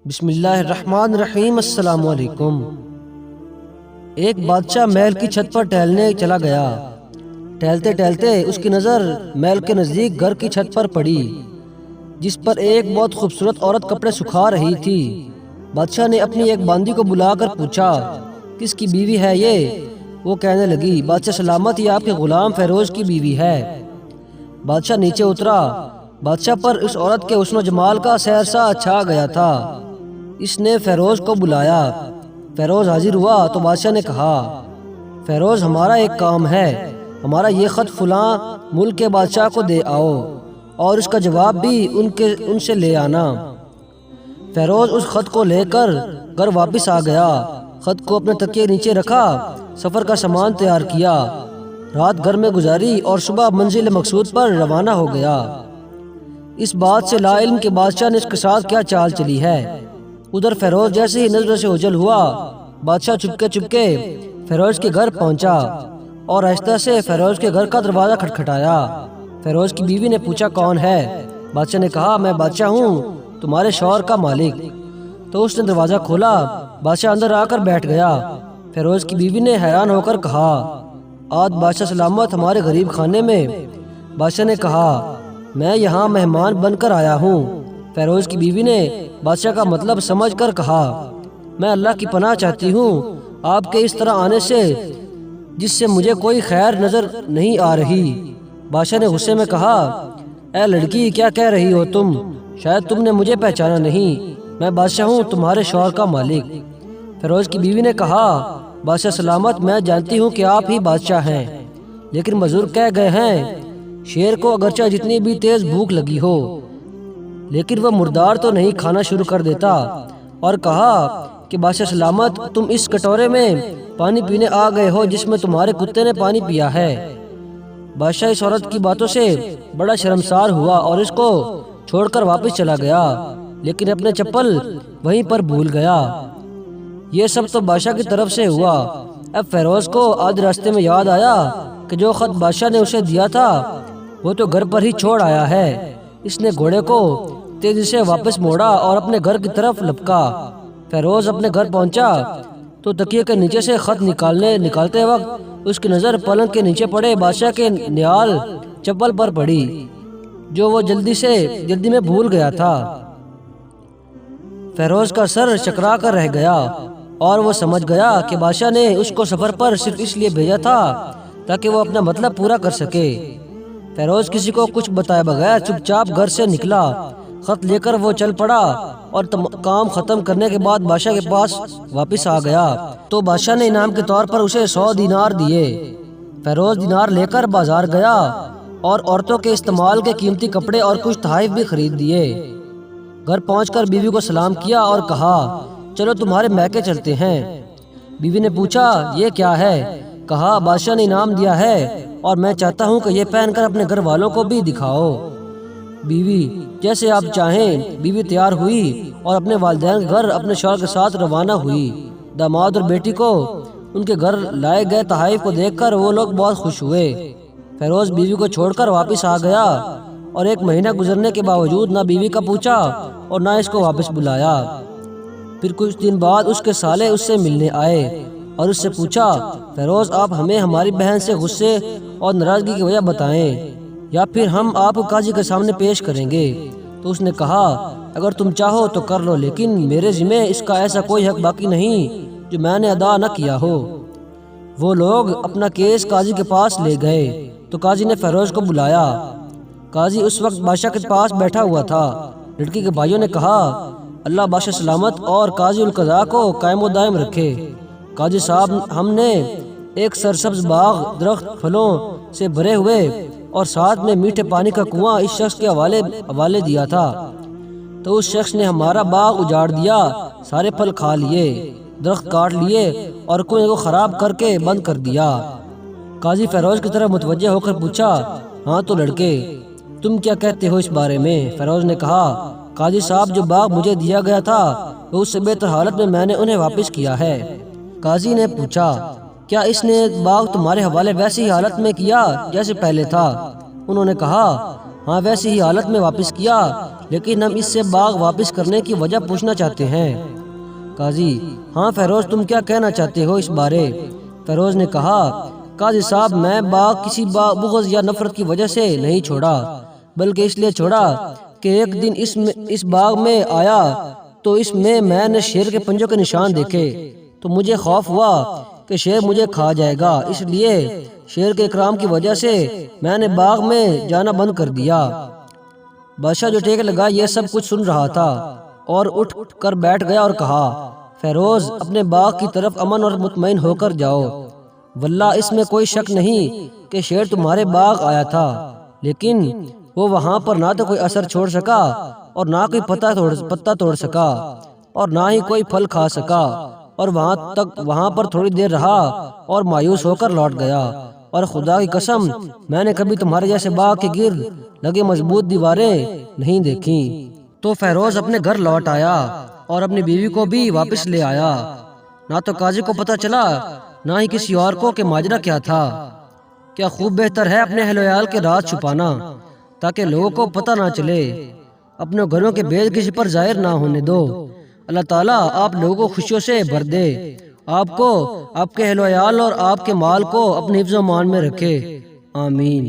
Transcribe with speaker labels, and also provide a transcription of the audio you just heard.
Speaker 1: بسم اللہ الرحمن الرحیم۔ السلام علیکم۔ ایک بادشاہ محل کی چھت پر ٹہلنے چلا گیا۔ ٹہلتے ٹہلتے اس کی نظر محل کے نزدیک گھر کی چھت پر پڑی، جس پر ایک بہت خوبصورت عورت کپڑے سکھا رہی تھی۔ بادشاہ نے اپنی ایک باندی کو بلا کر پوچھا، کس کی بیوی ہے یہ؟ وہ کہنے لگی، بادشاہ سلامت، یہ آپ کے غلام فیروز کی بیوی ہے۔ بادشاہ نیچے اترا۔ بادشاہ پر اس عورت کے حسن و جمال کا سحر چھا گیا تھا۔ اس نے فیروز کو بلایا۔ فیروز حاضر ہوا تو بادشاہ نے کہا، فیروز، ہمارا ایک کام ہے، ہمارا یہ خط فلاں ملک کے بادشاہ کو دے آؤ اور اس کا جواب بھی ان سے لے آنا۔ فیروز اس خط کو لے کر گھر واپس آ گیا۔ خط کو اپنے تکیے نیچے رکھا، سفر کا سامان تیار کیا، رات گھر میں گزاری اور صبح منزل مقصود پر روانہ ہو گیا۔ اس بات سے لا علم کہ بادشاہ نے اس کے ساتھ کیا چال چلی ہے۔ ادھر فیروز جیسے ہی نظر سے اوجھل ہوا، بادشاہ چپکے فیروز کے گھر پہنچا اور آہستہ سے فیروز کے گھر کا دروازہ کھٹکھٹایا۔ فیروز کی بیوی نے پوچھا، کون ہے؟ بادشاہ نے کہا، میں بادشاہ ہوں، تمہارے شوہر کا مالک۔ تو اس نے دروازہ کھولا۔ بادشاہ اندر آ کر بیٹھ گیا۔ فیروز کی بیوی نے حیران ہو کر کہا، آج بادشاہ سلامت ہمارے غریب خانے میں؟ بادشاہ نے کہا، میں یہاں مہمان بن کر آیا ہوں۔ فیروز کی بیوی نے بادشاہ کا مطلب سمجھ کر کہا، میں اللہ کی پناہ چاہتی ہوں آپ کے اس طرح آنے سے، جس سے مجھے کوئی خیر نظر نہیں آ رہی۔ بادشاہ نے غصے میں کہا، اے لڑکی، کیا کہہ رہی ہو تم؟ شاید تم نے مجھے پہچانا نہیں، میں بادشاہ ہوں، تمہارے شوہر کا مالک۔ فیروز کی بیوی نے کہا، بادشاہ سلامت، میں جانتی ہوں کہ آپ ہی بادشاہ ہیں، لیکن بزرگ کہہ گئے ہیں، شیر کو اگرچہ جتنی بھی تیز بھوک لگی ہو لیکن وہ مردار تو نہیں کھانا شروع کر دیتا۔ اور کہا کہ بادشاہ سلامت، تم اس کٹورے میں پانی پینے آ گئے ہو جس میں تمہارے کتے نے پانی پیا ہے۔ بادشاہ اس عورت کی باتوں سے بڑا شرمسار ہوا اور اس کو چھوڑ کر واپس چلا گیا، لیکن اپنے چپل وہیں پر بھول گیا۔ یہ سب تو بادشاہ کی طرف سے ہوا۔ اب فیروز کو آدھے راستے میں یاد آیا کہ جو خط بادشاہ نے اسے دیا تھا وہ تو گھر پر ہی چھوڑ آیا ہے۔ اس نے گھوڑے کو تیزی سے واپس موڑا اور اپنے گھر کی طرف لپکا۔ فیروز اپنے گھر پہنچا تو تکیے کے نیچے سے خط نکالتے وقت اس کی نظر پلنگ کے نیچے پڑے بادشاہ کے نعال چپل پر پڑی، جو وہ جلدی میں بھول گیا تھا۔ فیروز کا سر چکرا کر رہ گیا اور وہ سمجھ گیا کہ بادشاہ نے اس کو سفر پر صرف اس لیے بھیجا تھا تاکہ وہ اپنا مطلب پورا کر سکے۔ فیروز کسی کو کچھ بتائے بغیر چپ چاپ گھر سے نکلا۔ خط لے کر وہ چل پڑا اور کام ختم کرنے کے بعد بادشاہ کے پاس واپس آ گیا تو بادشاہ نے انعام کے طور پر اسے 100 دینار دیے۔ فیروز دینار لے کر بازار گیا اور عورتوں کے استعمال کے قیمتی کپڑے اور کچھ تحائف بھی خرید دیے۔ گھر پہنچ کر بیوی کو سلام کیا اور کہا، چلو تمہارے میکے چلتے ہیں۔ بیوی نے پوچھا، یہ کیا ہے؟ کہا، بادشاہ نے انعام دیا ہے اور میں چاہتا ہوں کہ یہ پہن کر اپنے گھر والوں کو بھی دکھاؤ۔ بیوی، جیسے آپ چاہیں۔ بیوی تیار ہوئی اور اپنے والدین کے گھر اپنے شوہر کے ساتھ روانہ ہوئی۔ داماد اور بیٹی کو ان کے گھر لائے گئے تحائف کو دیکھ کر وہ لوگ بہت خوش ہوئے۔ فیروز بیوی کو چھوڑ کر واپس آ گیا اور 1 مہینہ گزرنے کے باوجود نہ بیوی کا پوچھا اور نہ اس کو واپس بلایا۔ پھر کچھ دن بعد اس کے سالے اس سے ملنے آئے اور اس سے پوچھا، فیروز، آپ ہمیں ہماری بہن سے غصے اور ناراضگی کی وجہ بتائیں یا پھر ہم آپ کو قاضی کے سامنے پیش کریں گے۔ تو اس نے کہا، اگر تم چاہو تو کر لو، لیکن میرے ذمہ اس کا ایسا کوئی حق باقی نہیں جو میں نے ادا نہ کیا ہو۔ وہ لوگ اپنا کیس قاضی کے پاس لے گئے تو قاضی نے فیروز کو بلایا۔ قاضی اس وقت بادشاہ کے پاس بیٹھا ہوا تھا۔ لڑکی کے بھائیوں نے کہا، اللہ بادشاہ سلامت اور قاضی القضاء کو قائم و دائم رکھے۔ قاضی صاحب، ہم نے ایک سرسبز باغ، درخت پھلوں سے بھرے ہوئے اور ساتھ میں میٹھے پانی کا کنواں اس شخص کے حوالے دیا تھا، تو اس شخص نے ہمارا باغ اجاڑ دیا، سارے پھل کھا لیے، درخت کاٹ لیے اور کنویں کو خراب کر کے بند کر دیا۔ قاضی فیروز کی طرف متوجہ ہو کر پوچھا، ہاں تو لڑکے، تم کیا کہتے ہو اس بارے میں؟ فیروز نے کہا، قاضی صاحب، جو باغ مجھے دیا گیا تھا وہ اس سے بہتر حالت میں نے انہیں واپس کیا ہے۔ قاضی نے پوچھا، کیا اس نے باغ تمہارے حوالے ویسی ہی حالت میں کیا جیسے پہلے تھا؟ انہوں نے کہا، ہاں ویسی ہی حالت میں واپس کیا، لیکن ہم اس سے باغ واپس کرنے کی وجہ پوچھنا چاہتے ہیں۔ قاضی: ہاں فیروز، تم کیا کہنا چاہتے ہو اس بارے؟ فیروز نے کہا: قاضی صاحب، میں باغ کسی بغض یا نفرت کی وجہ سے نہیں چھوڑا، بلکہ اس لیے چھوڑا کہ ایک دن اس باغ میں آیا تو اس میں نے شیر کے پنجوں کے نشان دیکھے، تو مجھے خوف ہوا کہ شیر مجھے کھا جائے گا، اس لیے شیر کے اکرام کی وجہ سے میں نے باغ میں جانا بند کر دیا۔ بادشاہ جو ٹیک لگا یہ سب کچھ سن رہا تھا اور اٹھ کر بیٹھ گیا اور کہا: فیروز، اپنے باغ کی طرف امن اور مطمئن ہو کر جاؤ۔ واللہ اس میں کوئی شک نہیں کہ شیر تمہارے باغ آیا تھا، لیکن وہ وہاں پر نہ تو کوئی اثر چھوڑ سکا اور نہ کوئی پتا توڑ سکا اور نہ ہی کوئی پھل کھا سکا، اور وہاں پر تھوڑی دیر رہا اور مایوس ہو کر لوٹ گیا، اور خدا کی قسم میں نے کبھی تمہارے جیسے باغ کے گرد لگے مضبوط دیواریں نہیں دیکھیں۔ تو فیروز اپنے گھر لوٹ آیا اور اپنی بیوی کو بھی واپس لے آیا۔ نہ تو قاضی کو پتہ چلا نہ ہی کسی اور کو کہ ماجرا کیا تھا۔ کیا خوب بہتر ہے اپنے اہل و عیال کے راز چھپانا تاکہ لوگوں کو پتہ نہ چلے، اپنے گھروں کے بھید کسی پر ظاہر نہ ہونے دو۔ اللہ تعالیٰ آپ لوگوں کو خوشیوں سے بھر دے، آپ کو، آپ کے اہل و عیال اور آپ کے مال کو اپنے حفظ و امان میں رکھے، آمین۔